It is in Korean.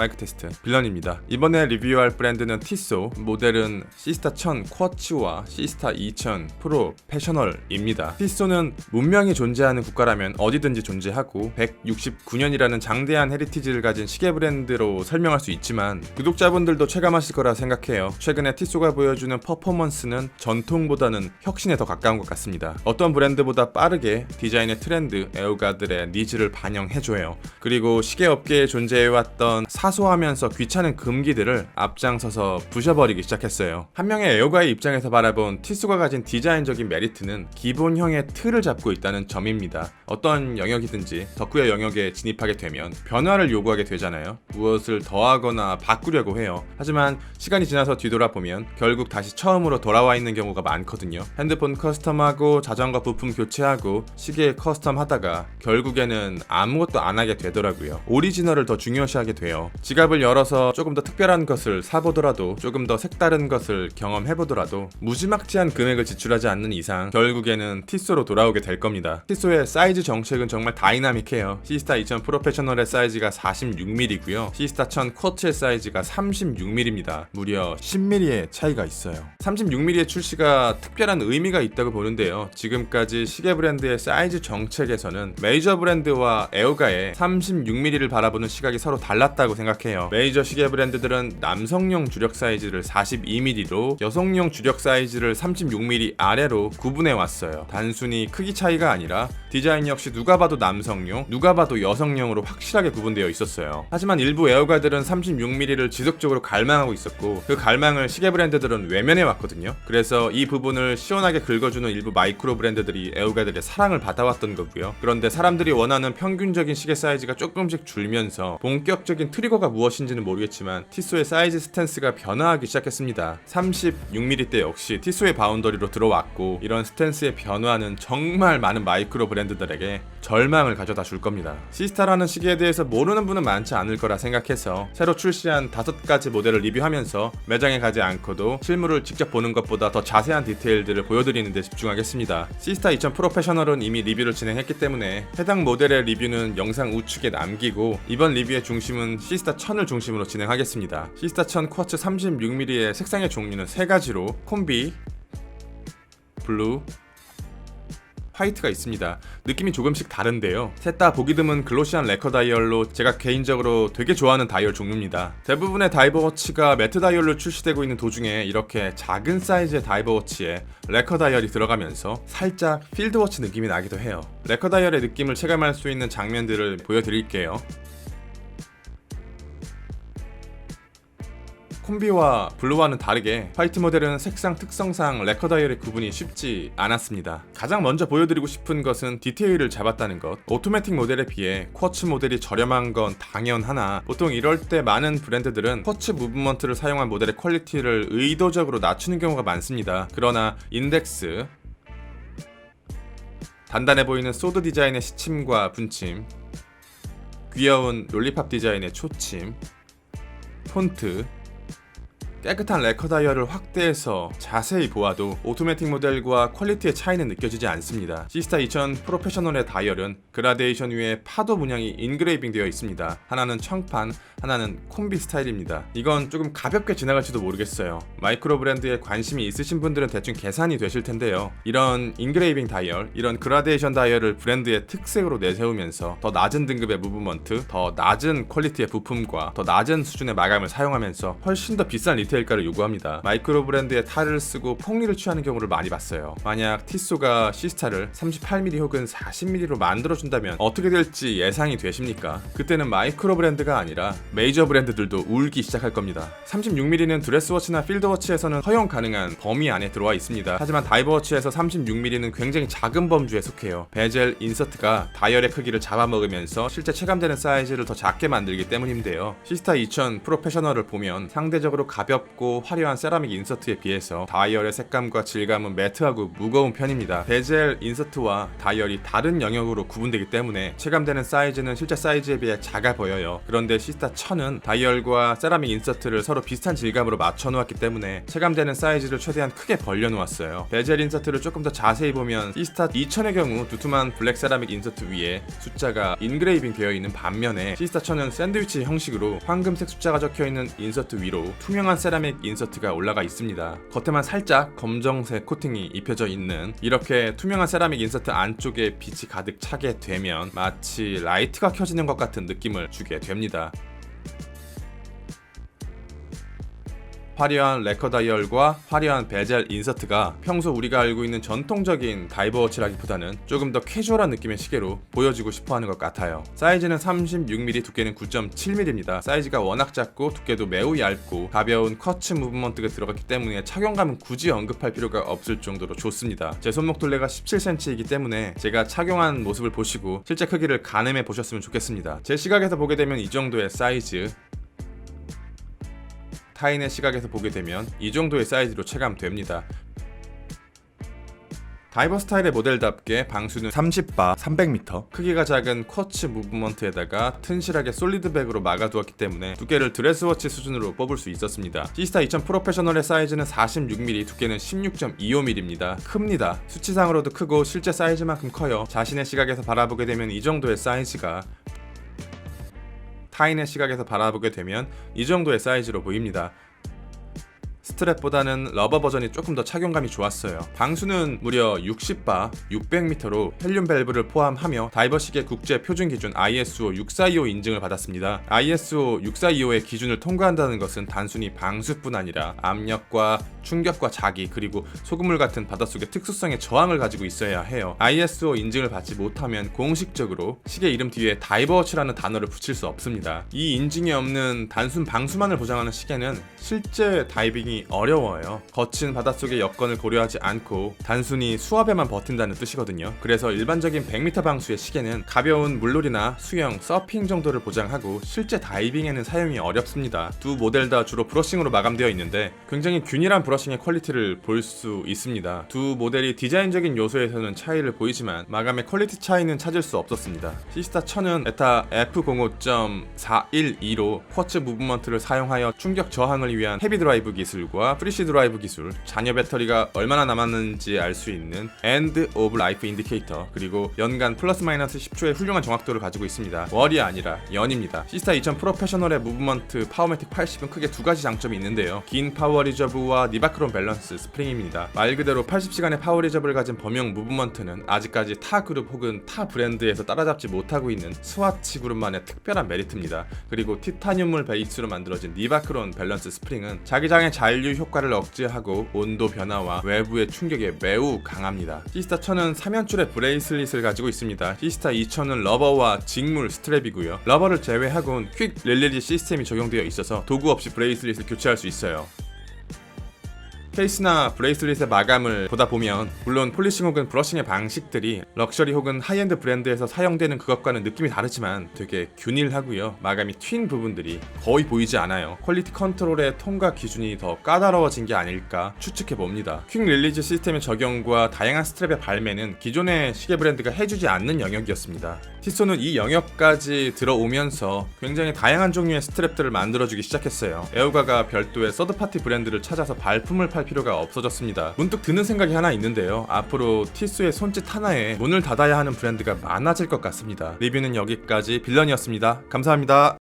마이크 테스트 빌런입니다. 이번에 리뷰할 브랜드는 티소, 모델은 시스타 1000 쿼츠와 시스타 2000 프로페셔널입니다. 티소는 문명이 존재하는 국가라면 어디든지 존재하고 169년이라는 장대한 헤리티지를 가진 시계 브랜드로 설명할 수 있지만 구독자분들도 체감하실 거라 생각해요. 최근에 티소가 보여주는 퍼포먼스는 전통보다는 혁신에 더 가까운 것 같습니다. 어떤 브랜드보다 빠르게 디자인의 트렌드, 애호가들의 니즈를 반영해줘요. 그리고 시계 업계에 존재해왔던 사소하면서 귀찮은 금기들을 앞장서서 부셔버리기 시작했어요. 한 명의 애호가의 입장에서 바라본 티소가 가진 디자인적인 메리트는 기본형의 틀을 잡고 있다는 점입니다. 어떤 영역이든지 덕후의 영역에 진입하게 되면 변화를 요구하게 되잖아요. 무엇을 더하거나 바꾸려고 해요. 하지만 시간이 지나서 뒤돌아보면 결국 다시 처음으로 돌아와 있는 경우가 많거든요. 핸드폰 커스텀하고 자전거 부품 교체하고 시계 커스텀하다가 결국에는 아무것도 안 하게 되더라고요. 오리지널을 더 중요시하게 돼요. 지갑을 열어서 조금 더 특별한 것을 사보더라도, 조금 더 색다른 것을 경험해보더라도 무지막지한 금액을 지출하지 않는 이상 결국에는 티소로 돌아오게 될 겁니다. 티소의 사이즈 정책은 정말 다이나믹해요. 시스타 2000 프로페셔널의 사이즈가 46mm고요. 시스타 1000 쿼츠의 사이즈가 36mm입니다. 무려 10mm의 차이가 있어요. 36mm의 출시가 특별한 의미가 있다고 보는데요. 지금까지 시계 브랜드의 사이즈 정책에서는 메이저 브랜드와 애호가의 36mm를 바라보는 시각이 서로 달랐다고 생각해요. 메이저 시계 브랜드들은 남성용 주력 사이즈를 42mm로 여성용 주력 사이즈를 36mm 아래로 구분해 왔어요. 단순히 크기 차이가 아니라 디자인 역시 누가 봐도 남성용, 누가 봐도 여성용으로 확실하게 구분되어 있었어요. 하지만 일부 애호가들은 36mm를 지속적으로 갈망하고 있었고 그 갈망을 시계 브랜드들은 외면해 왔거든요. 그래서 이 부분을 시원하게 긁어주는 일부 마이크로 브랜드들이 애호가들의 사랑을 받아왔던 거고요. 그런데 사람들이 원하는 평균적인 시계 사이즈가 조금씩 줄면서 본격적인 트리거가 무엇인지는 모르겠지만 티소의 사이즈 스탠스가 변화하기 시작했습니다. 36mm대 역시 티소의 바운더리로 들어왔고 이런 스탠스의 변화는 정말 많은 마이크로 브랜드들에게 절망을 가져다 줄 겁니다. 시스타라는 시계에 대해서 모르는 분은 많지 않을 거라 생각해서 새로 출시한 5가지 모델을 리뷰하면서 매장에 가지 않고도 실물을 직접 보는 것보다 더 자세한 디테일들을 보여드리는 데 집중하겠습니다. 시스타 2000 프로페셔널은 이미 리뷰를 진행했기 때문에 해당 모델의 리뷰는 영상 우측에 남기고 이번 리뷰의 중심은 시스타 1000을 중심으로 진행하겠습니다. 시스타 1000 쿼츠 36mm의 색상의 종류는 3가지로 콤비, 블루, 화이트가 있습니다. 느낌이 조금씩 다른데요. 셋 다 보기 드문 글로시한 레커 다이얼로 제가 개인적으로 되게 좋아하는 다이얼 종류입니다. 대부분의 다이버워치가 매트 다이얼로 출시되고 있는 도중에 이렇게 작은 사이즈의 다이버워치에 레커 다이얼이 들어가면서 살짝 필드워치 느낌이 나기도 해요. 레커 다이얼의 느낌을 체감할 수 있는 장면들을 보여드릴게요. 콤비와 블루와는 다르게 화이트 모델은 색상 특성상 레커 다이얼의 구분이 쉽지 않았습니다. 가장 먼저 보여드리고 싶은 것은 디테일을 잡았다는 것. 오토매틱 모델에 비해 쿼츠 모델이 저렴한 건 당연하나 보통 이럴 때 많은 브랜드들은 쿼츠 무브먼트를 사용한 모델의 퀄리티를 의도적으로 낮추는 경우가 많습니다. 그러나 인덱스, 단단해 보이는 소드 디자인의 시침과 분침, 귀여운 롤리팝 디자인의 초침, 폰트, 깨끗한 레커 다이얼을 확대해서 자세히 보아도 오토매틱 모델과 퀄리티의 차이는 느껴지지 않습니다. 시스타 2000 프로페셔널의 다이얼은 그라데이션 위에 파도 문양이 인그레이빙 되어 있습니다. 하나는 청판, 하나는 콤비 스타일입니다. 이건 조금 가볍게 지나갈지도 모르겠어요. 마이크로 브랜드에 관심이 있으신 분들은 대충 계산이 되실 텐데요. 이런 인그레이빙 다이얼, 이런 그라데이션 다이얼을 브랜드의 특색으로 내세우면서 더 낮은 등급의 무브먼트, 더 낮은 퀄리티의 부품과 더 낮은 수준의 마감을 사용하면서 훨씬 더 비싼 디테일가를 요구합니다. 마이크로 브랜드의 탈을 쓰고 폭리를 취하는 경우를 많이 봤어요. 만약 티소가 시스타를 38mm 혹은 40mm로 만들어준다면 어떻게 될지 예상이 되십니까? 그때는 마이크로 브랜드가 아니라 메이저 브랜드들도 울기 시작할 겁니다. 36mm는 드레스워치나 필드워치에서는 허용 가능한 범위 안에 들어와 있습니다. 하지만 다이버워치에서 36mm는 굉장히 작은 범주에 속해요. 베젤 인서트가 다이얼의 크기를 잡아먹으면서 실제 체감되는 사이즈를 더 작게 만들기 때문인데요. 시스타 2000 프로페셔널을 보면 상대적으로 가볍고 가볍고 화려한 세라믹 인서트에 비해서 다이얼의 색감과 질감은 매트하고 무거운 편입니다. 베젤 인서트와 다이얼이 다른 영역으로 구분되기 때문에 체감되는 사이즈는 실제 사이즈에 비해 작아 보여요. 그런데 시스타 1000은 다이얼과 세라믹 인서트를 서로 비슷한 질감으로 맞춰 놓았기 때문에 체감되는 사이즈를 최대한 크게 벌려 놓았어요. 베젤 인서트를 조금 더 자세히 보면 시스타 2000의 경우 두툼한 블랙 세라믹 인서트 위에 숫자가 인그레이빙 되어 있는 반면에 시스타 1000은 샌드위치 형식으로 황금색 숫자가 적혀 있는 인서트 위로 투명한 세라믹 인서트가 올라가 있습니다. 겉에만 살짝 검정색 코팅이 입혀져 있는 이렇게 투명한 세라믹 인서트 안쪽에 빛이 가득 차게 되면 마치 라이트가 켜지는 것 같은 느낌을 주게 됩니다. 화려한 레커 다이얼과 화려한 베젤 인서트가 평소 우리가 알고 있는 전통적인 다이버워치라기보다는 조금 더 캐주얼한 느낌의 시계로 보여지고 싶어하는 것 같아요. 사이즈는 36mm, 두께는 9.7mm입니다. 사이즈가 워낙 작고 두께도 매우 얇고 가벼운 쿼츠 무브먼트가 들어갔기 때문에 착용감은 굳이 언급할 필요가 없을 정도로 좋습니다. 제 손목 둘레가 17cm이기 때문에 제가 착용한 모습을 보시고 실제 크기를 가늠해 보셨으면 좋겠습니다. 제 시각에서 보게 되면 이 정도의 사이즈, 타인의 시각에서 보게 되면 이 정도의 사이즈로 체감됩니다. 다이버 스타일의 모델답게 방수는 30바 300m, 크기가 작은 쿼츠 무브먼트에다가 튼실하게 솔리드백으로 막아두었기 때문에 두께를 드레스워치 수준으로 뽑을 수 있었습니다. 시스타 2000 프로페셔널의 사이즈는 46mm, 두께는 16.25mm입니다. 큽니다. 수치상으로도 크고 실제 사이즈만큼 커요. 자신의 시각에서 바라보게 되면 이 정도의 사이즈가, 타인의 시각에서 바라보게 되면 이 정도의 사이즈로 보입니다. 스트랩보다는 러버 버전이 조금 더 착용감이 좋았어요. 방수는 무려 60바 600m로 헬륨 밸브를 포함하며 다이버 시계 국제 표준 기준 ISO 6425 인증을 받았습니다. ISO 6425의 기준을 통과한다는 것은 단순히 방수뿐 아니라 압력과 충격과 자기, 그리고 소금물 같은 바닷속의 특수성의 저항을 가지고 있어야 해요. ISO 인증을 받지 못하면 공식적으로 시계 이름 뒤에 다이버워치라는 단어를 붙일 수 없습니다. 이 인증이 없는 단순 방수만을 보장하는 시계는 실제 다이빙이 어려워요. 거친 바닷속의 여건을 고려하지 않고 단순히 수압에만 버틴다는 뜻이거든요. 그래서 일반적인 100m 방수의 시계는 가벼운 물놀이나 수영, 서핑 정도를 보장하고 실제 다이빙에는 사용이 어렵습니다. 두 모델 다 주로 브러싱으로 마감되어 있는데 굉장히 균일한 브러싱의 퀄리티를 볼 수 있습니다. 두 모델이 디자인적인 요소에서는 차이를 보이지만 마감의 퀄리티 차이는 찾을 수 없었습니다. 시스타 1000은 ETA F05.412로 쿼츠 무브먼트를 사용하여 충격 저항을 위한 헤비 드라이브 기술과 프리시 드라이브 기술, 잔여 배터리가 얼마나 남았는지 알 수 있는 엔드 오브 라이프 인디케이터, 그리고 연간 플러스 마이너스 10초의 훌륭한 정확도를 가지고 있습니다. 월이 아니라 연입니다. 시스타 2000 프로페셔널의 무브먼트 파워매틱 80은 크게 두 가지 장점이 있는데요. 긴 파워 리저브와 니바크롬 밸런스 스프링입니다. 말 그대로 80시간의 파워 리저브를 가진 범용 무브먼트는 아직까지 타 그룹 혹은 타 브랜드에서 따라잡지 못하고 있는 스와치 그룹만의 특별한 메리트입니다. 그리고 티타늄을 베이스로 만들어진 니바크롬 밸런스 스프링은 자기장의 잔류 효과를 억제하고 온도 변화와 외부의 충격에 매우 강합니다. 시스타 1000은 3연줄의 브레이슬릿을 가지고 있습니다. 시스타 2000은 러버와 직물 스트랩이고요. 러버를 제외하고는 퀵 릴리지 시스템이 적용되어 있어서 도구 없이 브레이슬릿을 교체할 수 있어요. 케이스나 브레이슬릿의 마감을 보다 보면 물론 폴리싱 혹은 브러싱의 방식들이 럭셔리 혹은 하이엔드 브랜드에서 사용되는 그것과는 느낌이 다르지만 되게 균일하고요. 마감이 튄 부분들이 거의 보이지 않아요. 퀄리티 컨트롤의 통과 기준이 더 까다로워진 게 아닐까 추측해봅니다. 퀵 릴리즈 시스템의 적용과 다양한 스트랩의 발매는 기존의 시계 브랜드가 해주지 않는 영역이었습니다. 티소는 이 영역까지 들어오면서 굉장히 다양한 종류의 스트랩들을 만들어주기 시작했어요. 에오가가 별도의 서드파티 브랜드를 찾아서 발품을 팔 필요가 없어졌습니다. 문득 드는 생각이 하나 있는데요. 앞으로 티소의 손짓 하나에 문을 닫아야 하는 브랜드가 많아질 것 같습니다. 리뷰는 여기까지. 빌런이었습니다. 감사합니다.